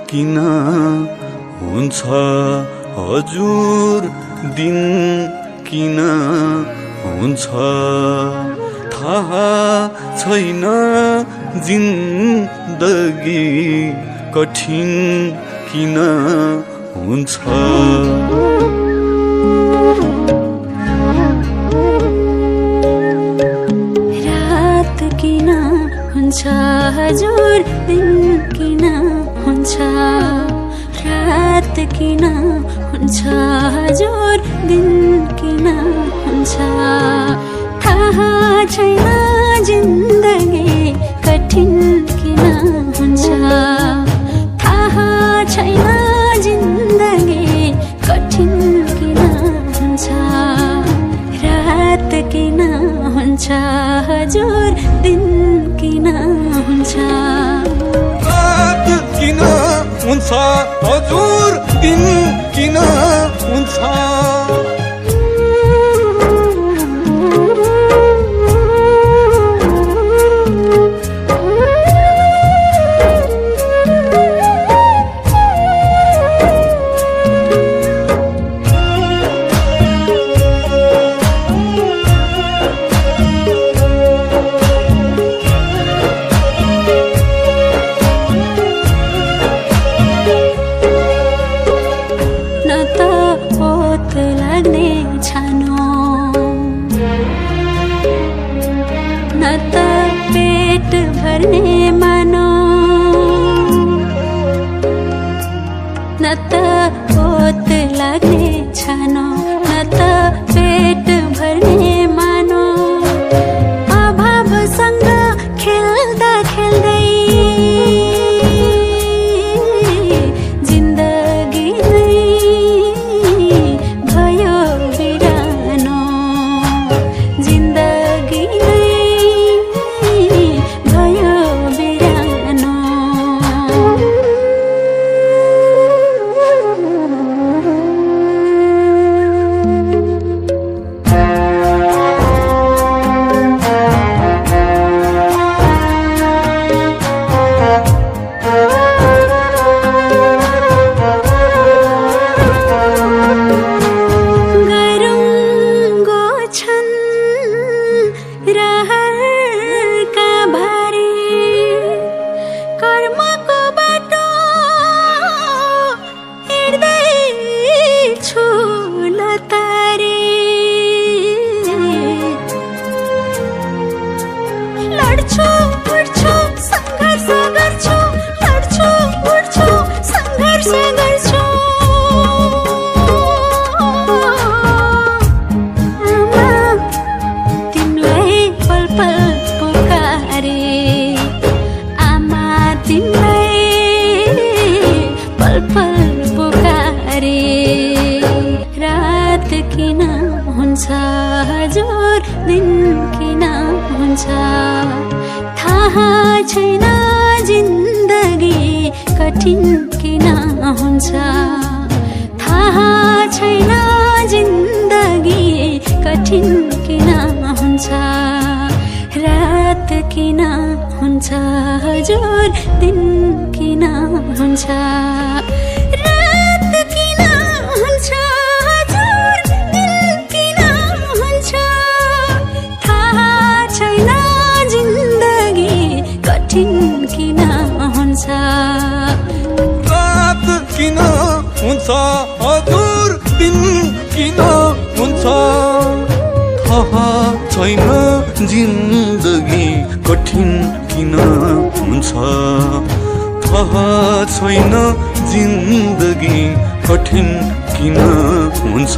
किन हुन्छ हजुर दिन किन हुन्छ थाहा छैन जिन्दगी कठिन किन हुन्छ रात किन हुन्छ हजुर दिन किन हुन्छ रात किन हुन्छ हजुर दिन किन हुन्छ थाहा छैन जिन्दगी कठिन किन हुन्छ थाहा छैन जिन्दगी कठिन किन हुन्छ रात किन हुन्छ हजुर दिन किन हुन्छ रात किन हुन्छ हजुर दिन किन हुन्छ न त ओत लाग्ने छानो न त पेट भर्ने मानो अभावसँग खेल्दा खेल्दै जिन्दगी नै भयो बिरानो जिन्दगी नै भयो बिरानो रात किन हुन्छ हजुर दिन किन हुन्छ थाहा छैन जिन्दगी कठिन किन हुन्छ थाहा छैन जिन्दगी कठिन किन हुन्छ रात किन हुन्छ हजुर दिन किन हुन्छ किन हुन्छ रात किन हुन्छ हजुर दिन किन हुन्छ थाहा छैन जिन्दगी कठिन किन हुन्छ थाहा छैन जिन्दगी कठिन किन हुन्छ